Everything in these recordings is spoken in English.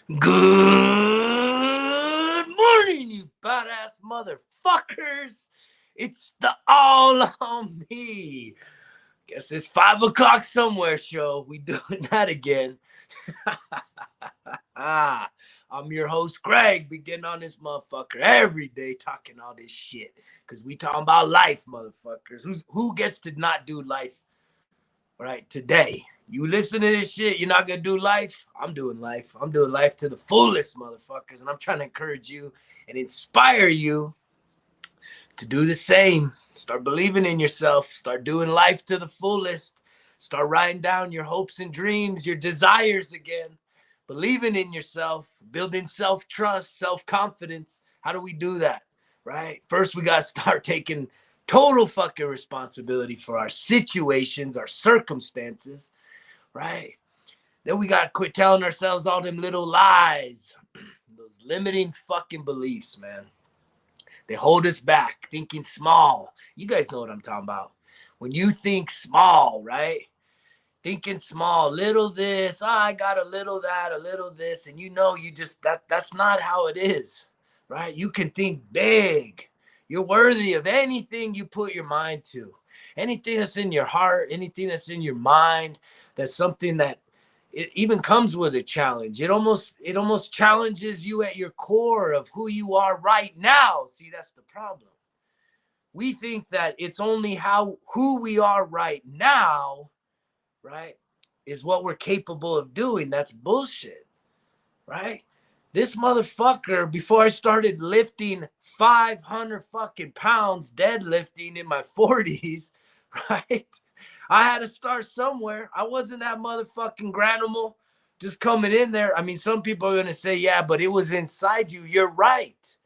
Good morning, you badass motherfuckers. It's the All on Me. Guess it's 5 o'clock somewhere show. We doing that again. I'm your host, Greg. Be getting on this motherfucker every day talking all this shit. Because we talking about life, motherfuckers. Who gets to not do life right today? You listen to this shit, you're not gonna do life. I'm doing life. I'm doing life to the fullest, motherfuckers. And I'm trying to encourage you and inspire you to do the same. Start believing in yourself. Start doing life to the fullest. Start writing down your hopes and dreams, your desires again. Believing in yourself, building self-trust, self-confidence. How do we do that? Right? First, we got to start taking total fucking responsibility for our situations, our circumstances, right? Then we got to quit telling ourselves all them little lies, those limiting fucking beliefs, man. They hold us back, thinking small. You guys know what I'm talking about. When you think small, right? Thinking small, little this, I got a little that, a little this, and you just that's not how it is, right? You can think big. You're worthy of anything you put your mind to. Anything that's in your heart, anything that's in your mind, that's something that it even comes with a challenge. It almost challenges you at your core of who you are right now. See, that's the problem. We think that it's only who we are right now, right, is what we're capable of doing. That's bullshit, right? This motherfucker, before I started lifting 500 fucking pounds deadlifting in my 40s, right? I had to start somewhere. I wasn't that motherfucking granimal just coming in there. I mean, some people are going to say, yeah, but it was inside you. You're right,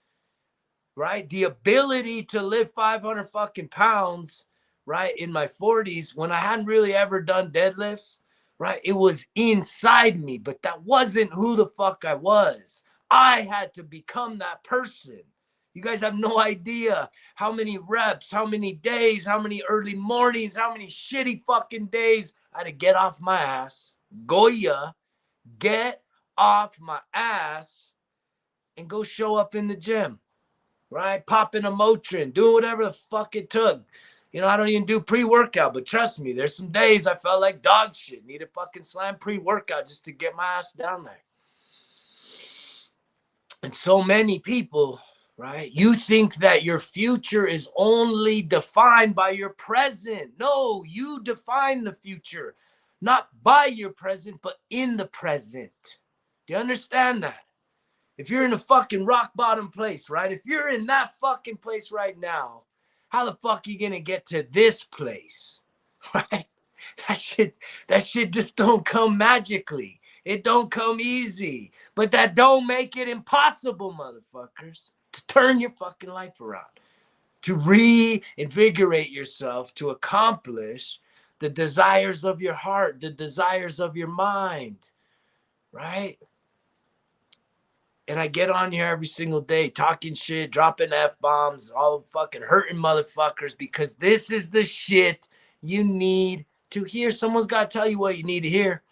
right? The ability to lift 500 fucking pounds, right, in my 40s when I hadn't really ever done deadlifts, right? It was inside me, but that wasn't who the fuck I was. I had to become that person. You guys have no idea how many reps, how many days, how many early mornings, how many shitty fucking days I had to get off my ass. Goya, get off my ass and go show up in the gym, right? Popping a Motrin, doing whatever the fuck it took. You know, I don't even do pre-workout, but trust me, there's some days I felt like dog shit. Need a fucking slam pre-workout just to get my ass down there. And so many people, right? You think that your future is only defined by your present. No, you define the future, not by your present, but in the present. Do you understand that? If you're in a fucking rock bottom place, right? If you're in that fucking place right now, how the fuck are you gonna get to this place, right? That shit just don't come magically. It don't come easy. But that don't make it impossible, motherfuckers, to turn your fucking life around, to reinvigorate yourself, to accomplish the desires of your heart, the desires of your mind, right? And I get on here every single day talking shit, dropping F-bombs, all fucking hurting motherfuckers because this is the shit you need to hear. Someone's got to tell you what you need to hear.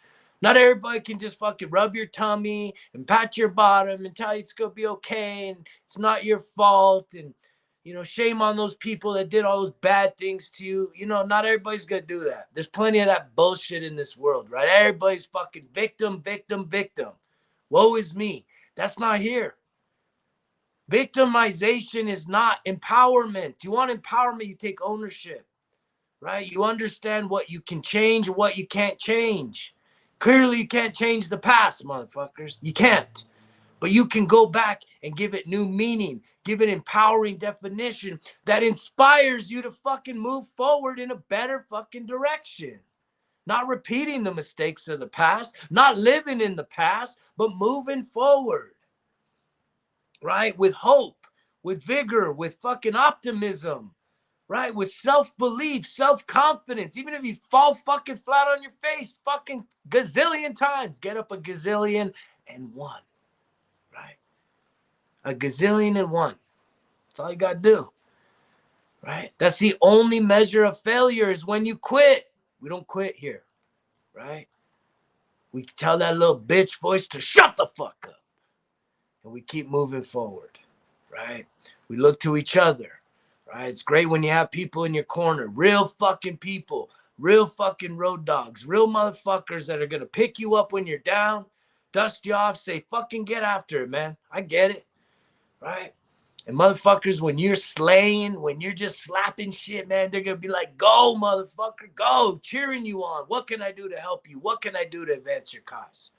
Not everybody can just fucking rub your tummy and pat your bottom and tell you it's going to be okay and it's not your fault. And, you know, shame on those people that did all those bad things to you. You know, not everybody's going to do that. There's plenty of that bullshit in this world, right? Everybody's fucking victim, victim, victim. Woe is me. That's not here. Victimization is not empowerment. You want empowerment, you take ownership, right? You understand what you can change and what you can't change. Clearly, you can't change the past, motherfuckers. You can't. But you can go back and give it new meaning, give it empowering definition that inspires you to fucking move forward in a better fucking direction. Not repeating the mistakes of the past, not living in the past, but moving forward, right? With hope, with vigor, with fucking optimism, right? With self-belief, self-confidence. Even if you fall fucking flat on your face fucking gazillion times, get up a gazillion and one, right? A gazillion and one. That's all you got to do, right? That's the only measure of failure is when you quit. We don't quit here, right? We tell that little bitch voice to shut the fuck up. and we keep moving forward, right? We look to each other, right? It's great when you have people in your corner, real fucking people, real fucking road dogs, real motherfuckers that are going to pick you up when you're down, dust you off, say, fucking get after it, man. I get it, right? And motherfuckers, when you're slaying, when you're just slapping shit, man, they're going to be like, go, motherfucker, go, cheering you on. What can I do to help you? What can I do to advance your cause?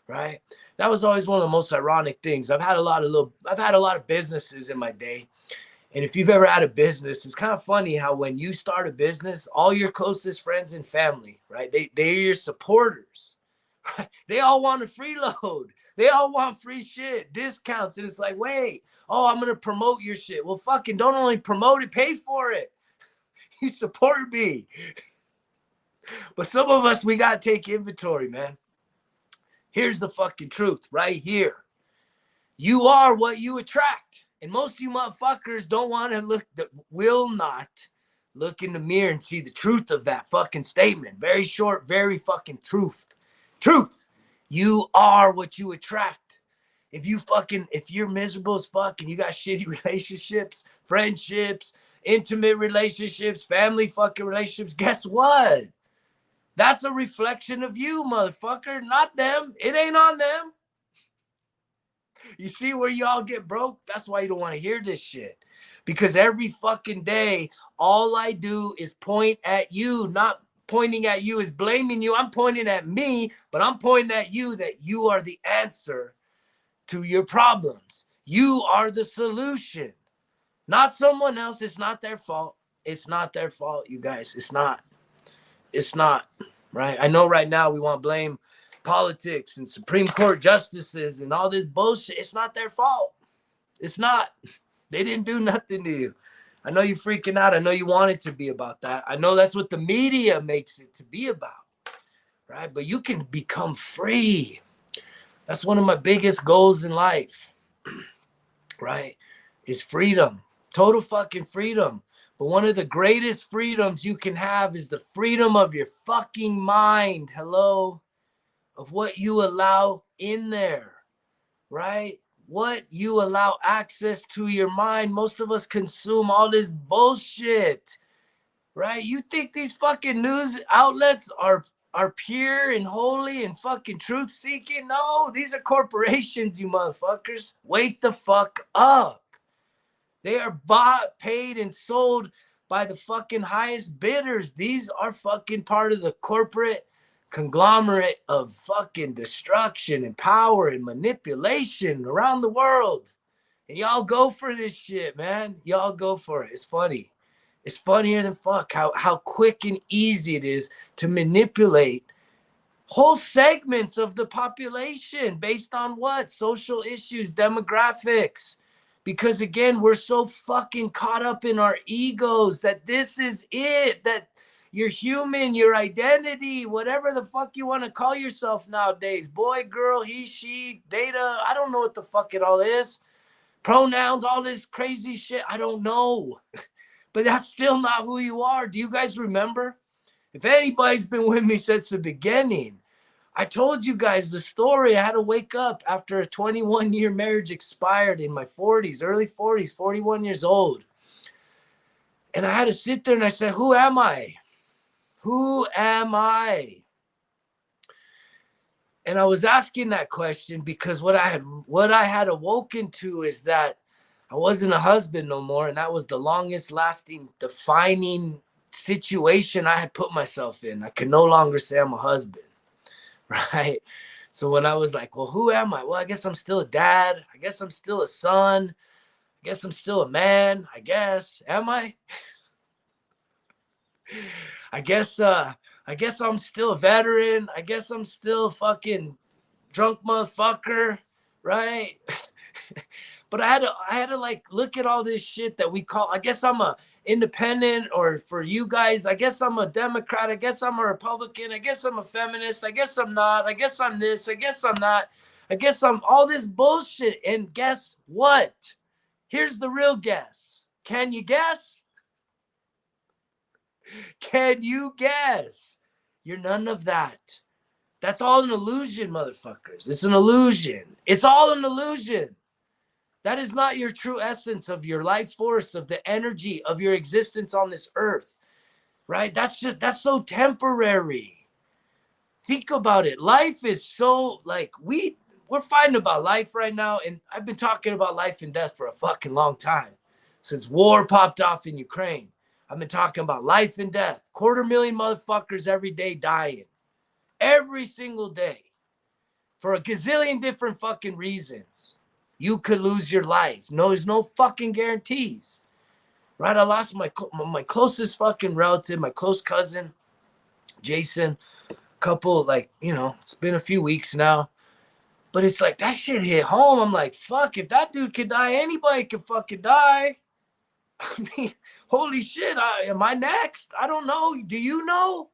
Right? That was always one of the most ironic things. I've had a lot of businesses in my day. And if you've ever had a business, it's kind of funny how when you start a business, all your closest friends and family, right? They're your supporters. Right? They all want a freeload. They all want free shit, discounts. And it's like, wait, oh, I'm going to promote your shit. Well, fucking don't only promote it, pay for it. You support me. But some of us, we got to take inventory, man. Here's the fucking truth right here. You are what you attract. And most of you motherfuckers don't want to will not look in the mirror and see the truth of that fucking statement. Very short, very fucking truth. Truth. You are what you attract. If you're miserable as fuck and you got shitty relationships, friendships, intimate relationships, family fucking relationships, guess what? That's a reflection of you, motherfucker, not them. It ain't on them. You see where y'all get broke? That's why you don't want to hear this shit. Because every fucking day, all I do is point at you. Not pointing at you is blaming you. I'm pointing at me, but I'm pointing at you that you are the answer to your problems. You are the solution, not someone else. It's not their fault. It's not their fault, you guys. It's not, right? I know right now we want to blame politics and Supreme Court justices and all this bullshit. It's not their fault. It's not. They didn't do nothing to you. I know you're freaking out. I know you want it to be about that. I know that's what the media makes it to be about, right? But you can become free. That's one of my biggest goals in life, right? Is freedom, total fucking freedom. But one of the greatest freedoms you can have is the freedom of your fucking mind. Hello? Of what you allow in there, right? What you allow access to your mind. Most of us consume all this bullshit, right? You think these fucking news outlets are pure and holy and fucking truth seeking? No, these are corporations, you motherfuckers. Wake the fuck up. They are bought, paid, and sold by the fucking highest bidders. These are fucking part of the corporate conglomerate of fucking destruction and power and manipulation around the world. And y'all go for this shit, man. Y'all go for it. It's funny. It's funnier than fuck how quick and easy it is to manipulate whole segments of the population based on what? Social issues, demographics. Because again, we're so fucking caught up in our egos that this is it, that you're human, your identity, whatever the fuck you want to call yourself nowadays. Boy, girl, he, she, data. I don't know what the fuck it all is. Pronouns, all this crazy shit. I don't know. But that's still not who you are. Do you guys remember? If anybody's been with me since the beginning, I told you guys the story. I had to wake up after a 21-year marriage expired in my 40s, early 40s, 41 years old. And I had to sit there and I said, who am I? Who am I? And I was asking that question because what I had awoken to is that I wasn't a husband no more. And that was the longest lasting defining situation I had put myself in. I could no longer say I'm a husband, right? So when I was like, well, who am I? Well, I guess I'm still a dad. I guess I'm still a son. I guess I'm still a man. I guess. Am I? I guess I'm still a veteran. I guess I'm still a fucking drunk motherfucker, right? But I had to like look at all this shit that we call, I guess I'm a independent, or for you guys, I guess I'm a Democrat. I guess I'm a Republican. I guess I'm a feminist. I guess I'm not. I guess I'm this. I guess I'm not. I guess I'm all this bullshit. And guess what? Here's the real guess. Can you guess? Can you guess? You're none of that. That's all an illusion, motherfuckers. It's an illusion. It's all an illusion. That is not your true essence of your life force, of the energy of your existence on this earth, right? That's so temporary. Think about it. Life is so like we're fighting about life right now, and I've been talking about life and death for a fucking long time. Since war popped off in Ukraine, I've been talking about life and death. 250,000 motherfuckers every day dying. Every single day. For a gazillion different fucking reasons. You could lose your life. No, there's no fucking guarantees. Right? I lost my closest fucking relative, my close cousin, Jason. Couple, like, you know, it's been a few weeks now. But it's like that shit hit home. I'm like, fuck, if that dude could die, anybody could fucking die. I mean, holy shit, am I next? I don't know. Do you know?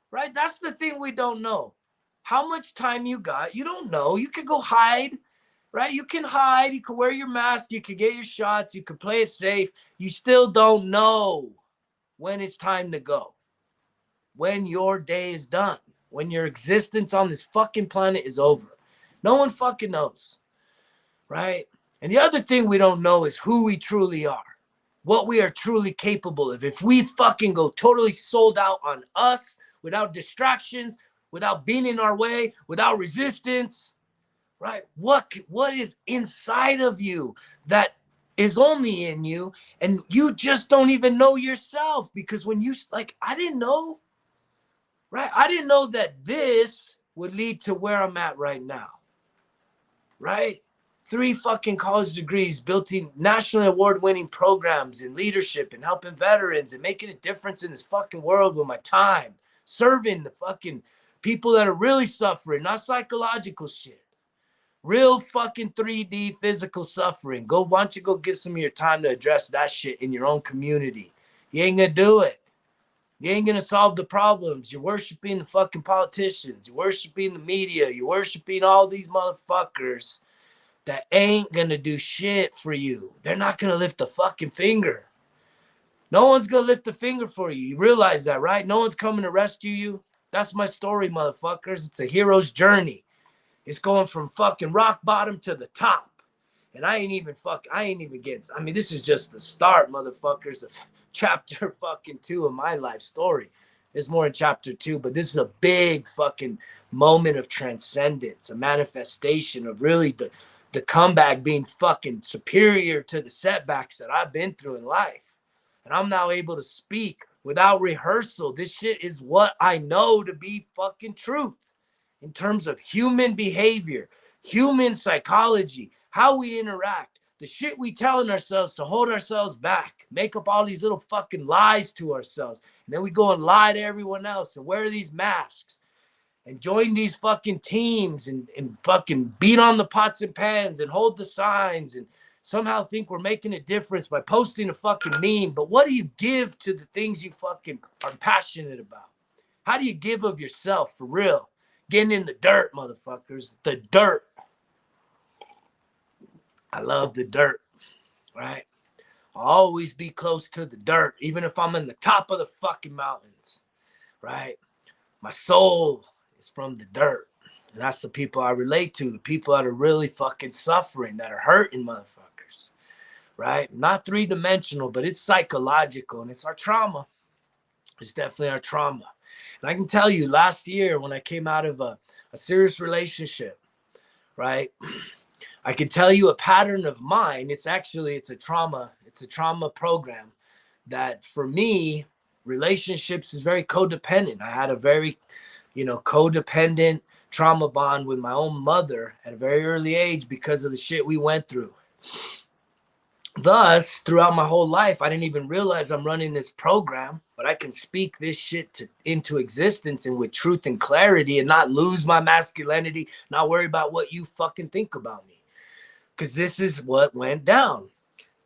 Right? That's the thing we don't know. How much time you got, you don't know. You could go hide, right? You can hide. You can wear your mask. You can get your shots. You can play it safe. You still don't know when it's time to go. When your day is done. When your existence on this fucking planet is over. No one fucking knows, right? And the other thing we don't know is who we truly are. What we are truly capable of. If we fucking go totally sold out on us, without distractions, without being in our way, without resistance, right? What is inside of you that is only in you, and you just don't even know yourself? Because when you, like, I didn't know, right? I didn't know that this would lead to where I'm at right now, right? 3 fucking college degrees, building nationally award-winning programs in leadership and helping veterans and making a difference in this fucking world with my time, serving the fucking people that are really suffering, not psychological shit. Real fucking 3D physical suffering. Why don't you go give some of your time to address that shit in your own community? You ain't gonna do it. You ain't gonna solve the problems. You're worshiping the fucking politicians. You're worshiping the media. You're worshiping all these motherfuckers that ain't gonna do shit for you. They're not gonna lift a fucking finger. No one's gonna lift a finger for you. You realize that, right? No one's coming to rescue you. That's my story, motherfuckers. It's a hero's journey. It's going from fucking rock bottom to the top. And I ain't even getting, I mean, this is just the start, motherfuckers, of chapter fucking 2 of my life story. There's more in chapter 2, but this is a big fucking moment of transcendence, a manifestation of really the comeback being fucking superior to the setbacks that I've been through in life. And I'm now able to speak without rehearsal. This shit is what I know to be fucking truth in terms of human behavior, human psychology, how we interact, the shit we telling ourselves to hold ourselves back, make up all these little fucking lies to ourselves. And then we go and lie to everyone else and wear these masks and join these fucking teams and fucking beat on the pots and pans and hold the signs and somehow think we're making a difference by posting a fucking meme. But what do you give to the things you fucking are passionate about? How do you give of yourself for real? Getting in the dirt, motherfuckers. The dirt. I love the dirt, right? I'll always be close to the dirt, even if I'm in the top of the fucking mountains, right? My soul is from the dirt. And that's the people I relate to, the people that are really fucking suffering, that are hurting motherfuckers, right? Not 3-dimensional, but it's psychological, and it's our trauma. It's definitely our trauma. And I can tell you, last year when I came out of a serious relationship, right? I can tell you a pattern of mine. It's a trauma program that for me, relationships is very codependent. I had a very, codependent trauma bond with my own mother at a very early age because of the shit we went through. Thus, throughout my whole life, I didn't even realize I'm running this program, but I can speak this shit into existence and with truth and clarity and not lose my masculinity, not worry about what you fucking think about me. Because this is what went down.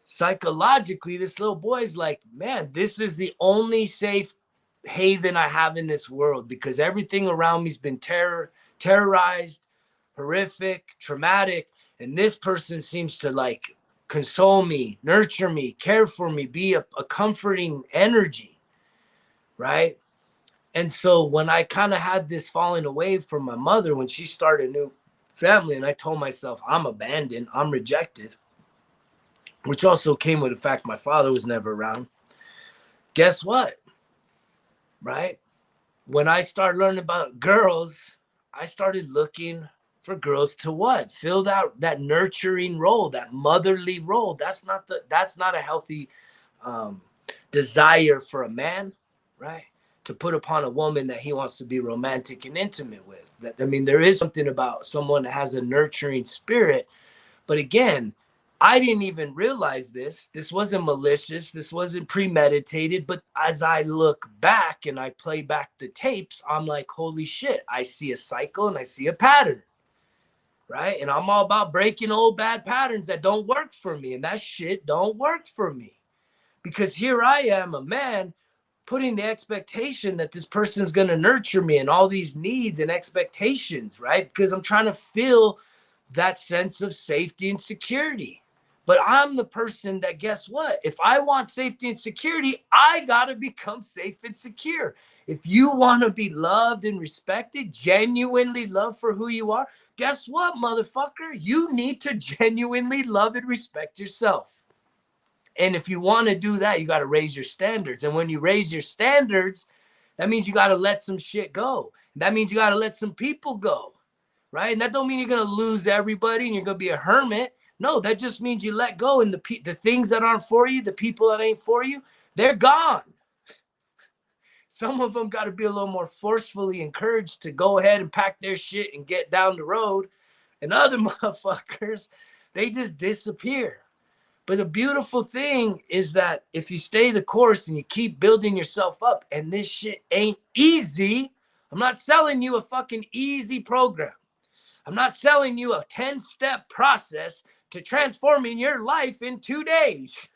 Psychologically, this little boy's like, man, this is the only safe haven I have in this world because everything around me's been terrorized, horrific, traumatic, and this person seems to like console me, nurture me, care for me, be a comforting energy, right? And so when I kind of had this falling away from my mother when she started a new family, and I told myself, I'm abandoned, I'm rejected, which also came with the fact my father was never around. Guess what? Right? When I started learning about girls, I started looking for girls to what? Fill that nurturing role, that motherly role. That's not a healthy um, desire for a man, right? To put upon a woman that he wants to be romantic and intimate with. That, I mean, there is something about someone that has a nurturing spirit. But again, I didn't even realize this. This wasn't malicious. This wasn't premeditated. But as I look back and I play back the tapes, I'm like, holy shit, I see a cycle and I see a pattern, right? And I'm all about breaking old bad patterns that don't work for me. And that shit don't work for me. Because here I am, a man, putting the expectation that this person's going to nurture me and all these needs and expectations, right? Because I'm trying to fill that sense of safety and security. But I'm the person that, guess what? If I want safety and security, I got to become safe and secure. If you want to be loved and respected, genuinely loved for who you are, guess what, motherfucker? You need to genuinely love and respect yourself. And if you want to do that, you got to raise your standards. And when you raise your standards, that means you got to let some shit go. That means you got to let some people go, right? And that don't mean you're going to lose everybody and you're going to be a hermit. No, that just means you let go, and the things that aren't for you, the people that ain't for you, they're gone. Some of them got to be a little more forcefully encouraged to go ahead and pack their shit and get down the road. And other motherfuckers, they just disappear. But the beautiful thing is that if you stay the course and you keep building yourself up, and this shit ain't easy, I'm not selling you a fucking easy program. I'm not selling you a 10-step process to transforming your life in 2 days.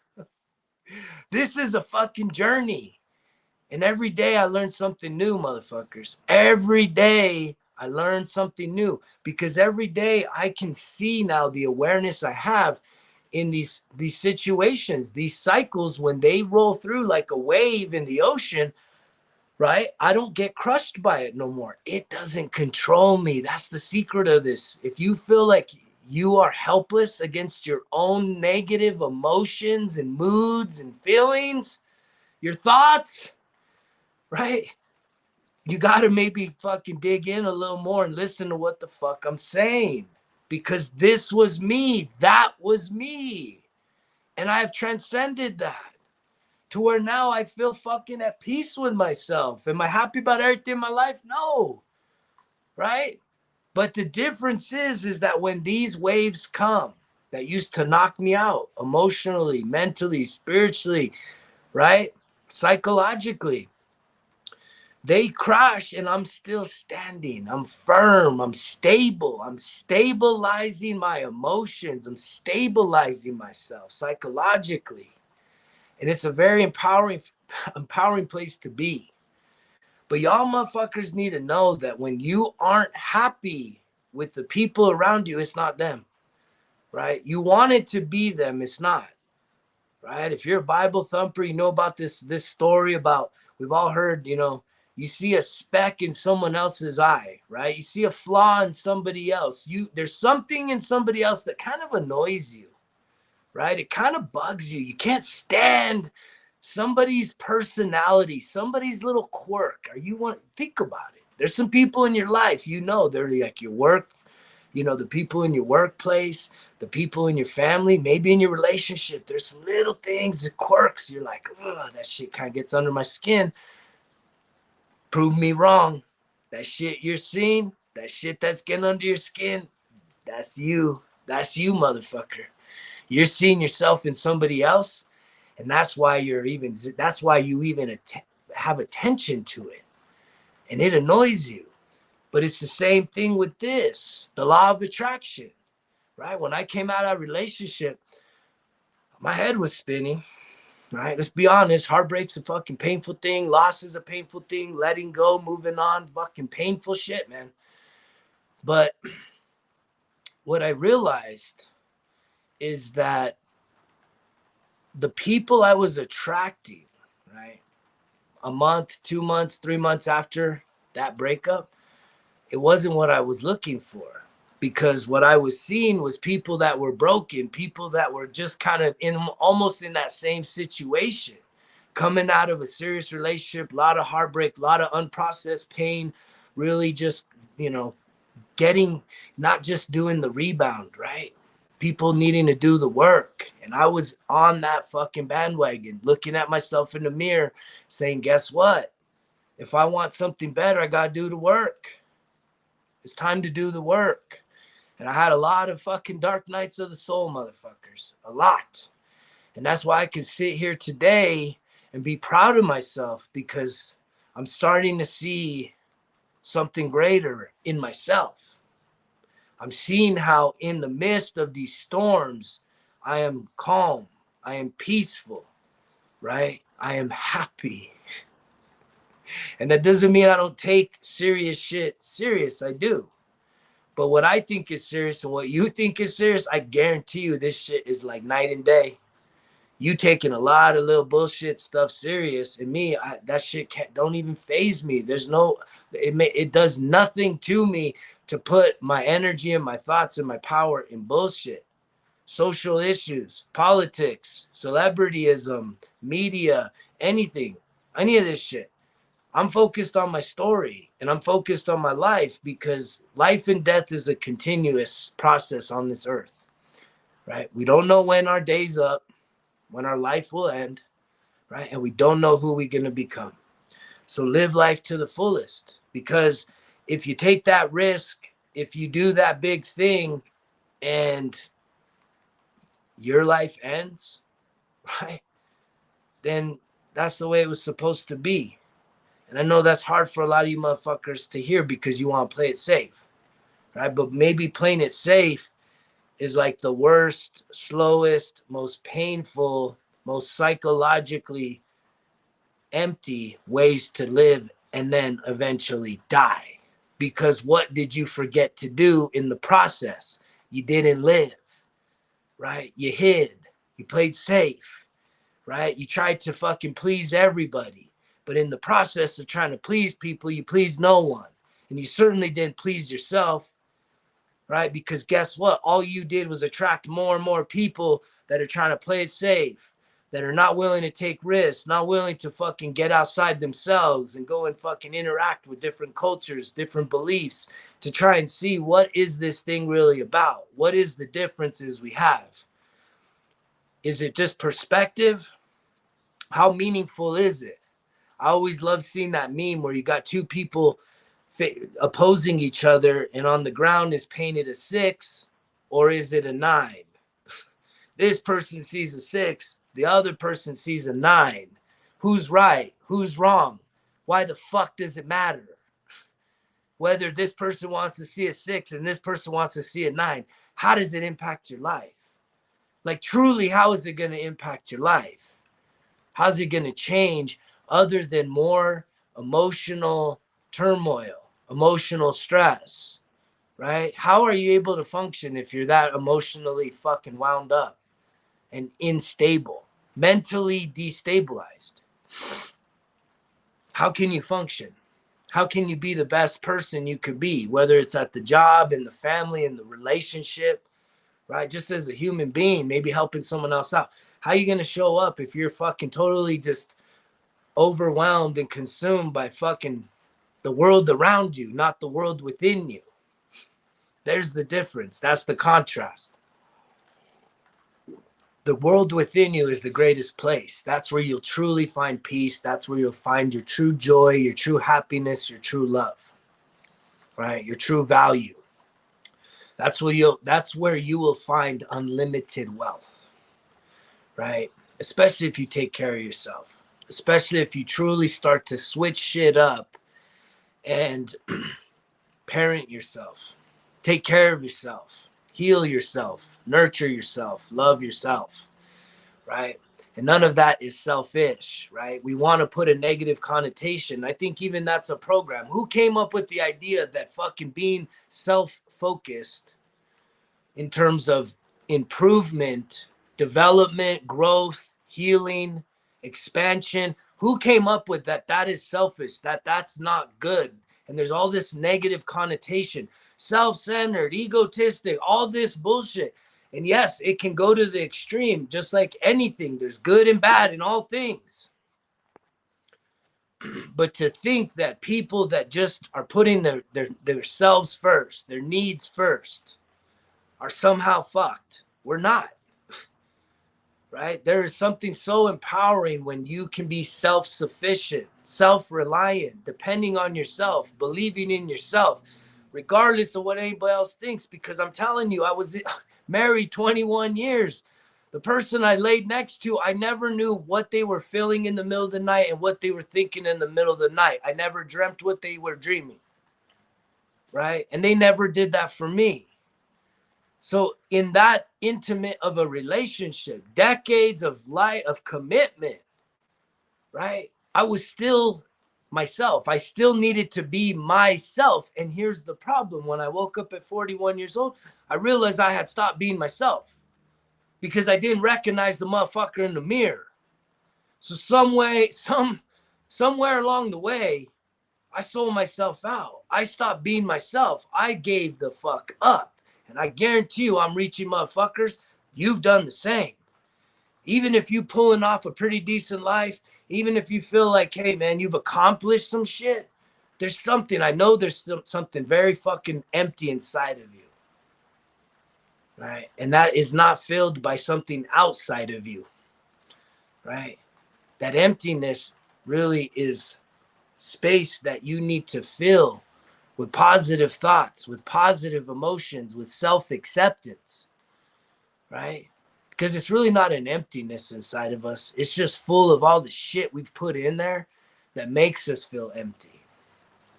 This is a fucking journey. And every day I learn something new, motherfuckers. Every day I learn something new, because every day I can see now the awareness I have in these situations, these cycles, when they roll through like a wave in the ocean, right? I don't get crushed by it no more. It doesn't control me. That's the secret of this. If you feel like you are helpless against your own negative emotions and moods and feelings, your thoughts, right? You got to maybe fucking dig in a little more and listen to what the fuck I'm saying. Because this was me. That was me. And I've transcended that to where now I feel fucking at peace with myself. Am I happy about everything in my life? No. Right? But the difference is that when these waves come that used to knock me out emotionally, mentally, spiritually, right? Psychologically, they crash and I'm still standing. I'm firm. I'm stable. I'm stabilizing my emotions. I'm stabilizing myself psychologically. And it's a very empowering place to be. But y'all motherfuckers need to know that when you aren't happy with the people around you, it's not them, right? You want it to be them. It's not, right? If you're a Bible thumper, you know about this story about, we've all heard, you see a speck in someone else's eye, right? You see a flaw in somebody else. There's something in somebody else that kind of annoys you, right? It kind of bugs you. You can't stand somebody's personality, somebody's little quirk. Think about it. There's some people in your life, they're like your work, the people in your workplace, the people in your family, maybe in your relationship. There's some little things, the quirks. You're like, oh, that shit kind of gets under my skin. Prove me wrong. That shit you're seeing, that shit that's getting under your skin, that's you. That's you, motherfucker. You're seeing yourself in somebody else, and that's why you even have attention to it, and it annoys you. But it's the same thing with this, the law of attraction, right? When I came out of that relationship, my head was spinning, right? Let's be honest, heartbreak's a fucking painful thing. Loss is a painful thing. Letting go, moving on, fucking painful shit, man. But what I realized is that the people I was attracting, right, a month, 2 months, 3 months after that breakup, it wasn't what I was looking for. because what I was seeing was people that were broken, people that were just kind of in almost in that same situation, coming out of a serious relationship, a lot of heartbreak, a lot of unprocessed pain, really just, you know, getting, not just doing the rebound, right? People needing to do the work. And I was on that fucking bandwagon, looking at myself in the mirror saying, guess what? If I want something better, I got to do the work. It's time to do the work. And I had a lot of fucking dark nights of the soul, motherfuckers. A lot. And that's why I can sit here today and be proud of myself, because I'm starting to see something greater in myself. I'm seeing how in the midst of these storms, I am calm. I am peaceful, right? I am happy. And that doesn't mean I don't take serious shit serious. I do. But what I think is serious and what you think is serious, I guarantee you this shit is like night and day. You taking a lot of little bullshit stuff serious, and me, that shit don't even faze me. There's no, it does nothing to me to put my energy and my thoughts and my power in bullshit. Social issues, politics, celebrityism, media, anything, any of this shit. I'm focused on my story and I'm focused on my life, because life and death is a continuous process on this earth, right? We don't know when our day's up, when our life will end, right? And we don't know who we're going to become. So live life to the fullest, because if you take that risk, if you do that big thing and your life ends, right, then that's the way it was supposed to be. And I know that's hard for a lot of you motherfuckers to hear, because you want to play it safe, right? But maybe playing it safe is like the worst, slowest, most painful, most psychologically empty ways to live and then eventually die. Because what did you forget to do in the process? You didn't live, right? You hid, you played safe, right? You tried to fucking please everybody. But in the process of trying to please people, you pleased no one. And you certainly didn't please yourself, right? Because guess what? All you did was attract more and more people that are trying to play it safe, that are not willing to take risks, not willing to fucking get outside themselves and go and fucking interact with different cultures, different beliefs, to try and see what is this thing really about? What is the differences we have? Is it just perspective? How meaningful is it? I always love seeing that meme where you got two people opposing each other, and on the ground is painted a 6, or is it a 9? This person sees a 6, the other person sees a 9. Who's right? Who's wrong? Why the fuck does it matter? Whether this person wants to see a 6 and this person wants to see a 9, how does it impact your life? Like, truly, how is it going to impact your life? How's it going to change other than more emotional turmoil, emotional stress, right? How are you able to function if you're that emotionally fucking wound up and unstable, mentally destabilized? How can you function? How can you be the best person you could be, whether it's at the job, in the family, in the relationship, right? Just as a human being, maybe helping someone else out. How are you going to show up if you're fucking totally just overwhelmed and consumed by fucking the world around you, not the world within you? There's the difference. That's the contrast. The world within you is the greatest place. That's where you'll truly find peace. That's where you'll find your true joy, your true happiness, your true love, right? Your true value. That's where you will find unlimited wealth, right? Especially if you take care of yourself, especially if you truly start to switch shit up and parent yourself, take care of yourself, heal yourself, nurture yourself, love yourself, right? And none of that is selfish, right? We want to put a negative connotation. I think even that's a program. Who came up with the idea that fucking being self-focused in terms of improvement, development, growth, healing, expansion? Who came up with that? That is selfish, that's not good. And there's all this negative connotation. self-centered, egotistic, all this bullshit. And yes, it can go to the extreme, just like anything. There's good and bad in all things. But to think that people that just are putting their selves first, their needs first, are somehow fucked. We're not. Right? There is something so empowering when you can be self-sufficient, self-reliant, depending on yourself, believing in yourself, regardless of what anybody else thinks. Because I'm telling you, I was married 21 years. The person I laid next to, I never knew what they were feeling in the middle of the night and what they were thinking in the middle of the night. I never dreamt what they were dreaming. Right? And they never did that for me. So in that intimate of a relationship, decades of life, of commitment, right? I was still myself. I still needed to be myself. And here's the problem. When I woke up at 41 years old, I realized I had stopped being myself because I didn't recognize the motherfucker in the mirror. So somewhere along the way, I sold myself out. I stopped being myself. I gave the fuck up. And I guarantee you I'm reaching motherfuckers. You've done the same. Even if you pulling off a pretty decent life, even if you feel like, hey, man, you've accomplished some shit, there's something. I know there's something very fucking empty inside of you. Right? And that is not filled by something outside of you. Right? That emptiness really is space that you need to fill with positive thoughts, with positive emotions, with self-acceptance, right? Because it's really not an emptiness inside of us. It's just full of all the shit we've put in there that makes us feel empty.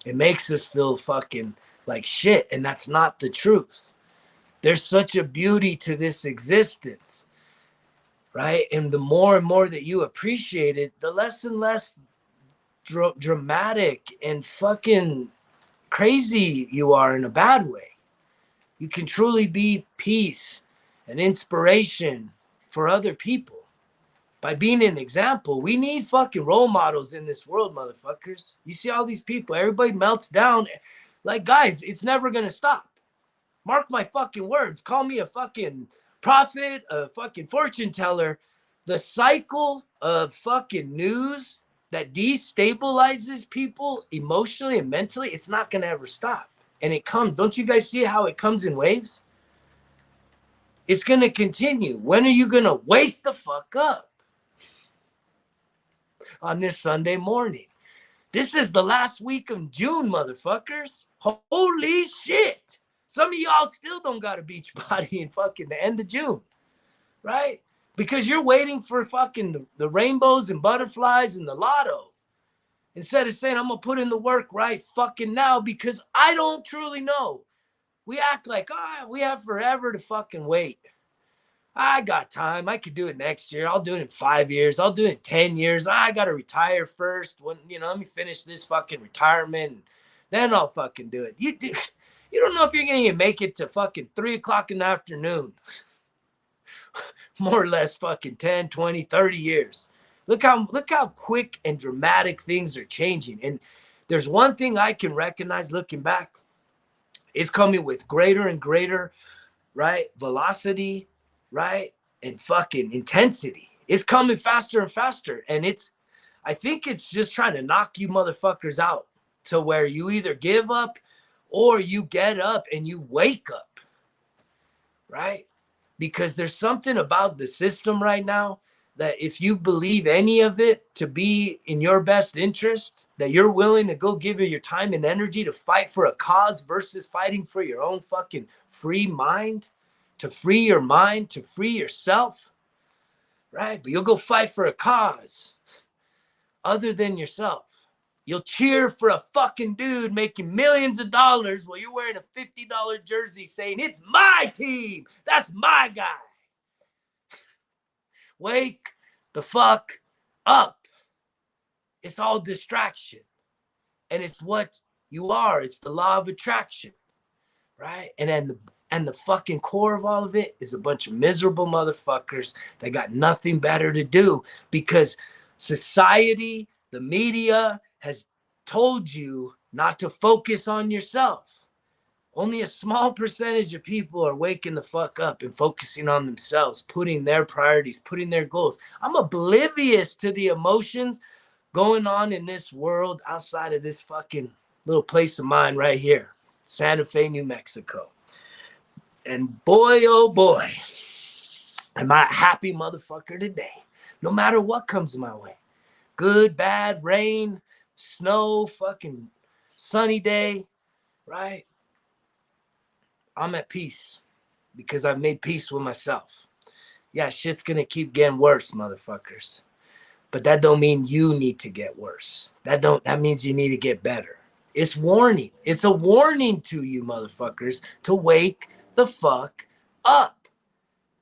It makes us feel fucking like shit, and that's not the truth. There's such a beauty to this existence, right? And the more and more that you appreciate it, the less and less dramatic and fucking crazy you are in a bad way. You can truly be peace and inspiration for other people by being an example. We need fucking role models in this world, motherfuckers. You see all these people, everybody melts down. Like, guys, it's never gonna stop. Mark my fucking words. Call me a fucking prophet, a fucking fortune teller. The cycle of fucking news that destabilizes people emotionally and mentally, it's not going to ever stop. And it comes, don't you guys see how it comes in waves? It's going to continue. When are you going to wake the fuck up? On this Sunday morning. This is the last week of June, motherfuckers. Holy shit. Some of y'all still don't got a beach body in fucking the end of June, right? Because you're waiting for fucking the rainbows and butterflies and the lotto. Instead of saying, I'm going to put in the work right fucking now because I don't truly know. We act like, we have forever to fucking wait. I got time. I could do it next year. I'll do it in 5 years. I'll do it in 10 years. I got to retire first. When, let me finish this fucking retirement. And then I'll fucking do it. You don't know if you're going to make it to fucking 3 o'clock in the afternoon. More or less fucking 10, 20, 30 years. Look how quick and dramatic things are changing. And there's one thing I can recognize looking back. It's coming with greater and greater, right? Velocity, right? And fucking intensity. It's coming faster and faster. And I think it's just trying to knock you motherfuckers out to where you either give up or you get up and you wake up, right? Because there's something about the system right now that if you believe any of it to be in your best interest, that you're willing to go give it your time and energy to fight for a cause versus fighting for your own fucking free mind, to free your mind, to free yourself, right? But you'll go fight for a cause other than yourself. You'll cheer for a fucking dude making millions of dollars while you're wearing a $50 jersey saying, it's my team. That's my guy. Wake the fuck up. It's all distraction. And it's what you are. It's the law of attraction, right? And then the fucking core of all of it is a bunch of miserable motherfuckers that got nothing better to do because society, the media has told you not to focus on yourself. Only a small percentage of people are waking the fuck up and focusing on themselves, putting their priorities, putting their goals. I'm oblivious to the emotions going on in this world outside of this fucking little place of mine right here, Santa Fe, New Mexico. And boy, oh boy, am I a happy motherfucker today. No matter what comes my way. Good, bad, rain, snow, fucking sunny day, right? I'm at peace because I've made peace with myself. Yeah, shit's gonna keep getting worse, motherfuckers. But that don't mean you need to get worse. That means you need to get better. It's warning. It's a warning to you motherfuckers to wake the fuck up.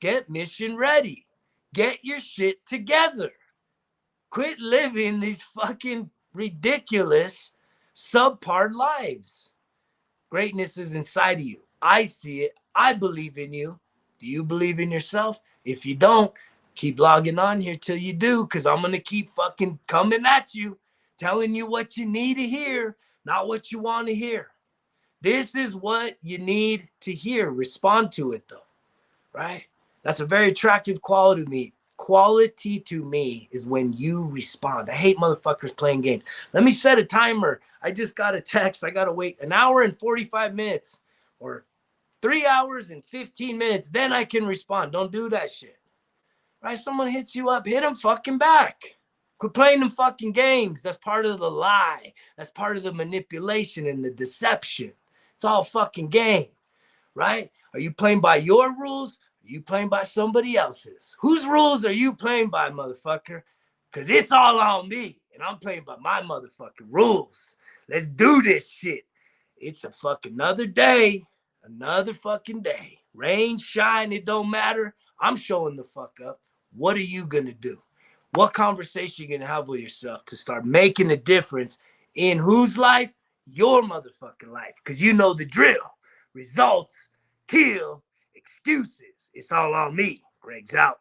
Get mission ready. Get your shit together. Quit living these fucking ridiculous subpar lives. Greatness is inside of you. I see it. I believe in you. Do you believe in yourself? If you don't, keep logging on here till you do, because I'm going to keep fucking coming at you, telling you what you need to hear, not what you want to hear. This is what you need to hear. Respond to it, though, right? That's a very attractive quality to me. Quality to me is when you respond. I hate motherfuckers playing games. Let me set a timer. I just got a text. I got to wait an hour and 45 minutes or 3 hours and 15 minutes. Then I can respond. Don't do that shit. Right? Someone hits you up, hit them fucking back. Quit playing them fucking games. That's part of the lie. That's part of the manipulation and the deception. It's all fucking game, right? Are you playing by your rules? Are you playing by somebody else's? Whose rules are you playing by, motherfucker? Because it's all on me, and I'm playing by my motherfucking rules. Let's do this shit. It's a fucking another day, another fucking day. Rain, shine, it don't matter. I'm showing the fuck up. What are you going to do? What conversation are you going to have with yourself to start making a difference in whose life? Your motherfucking life. Because you know the drill. Results kill excuses. It's all on me. Greg's out.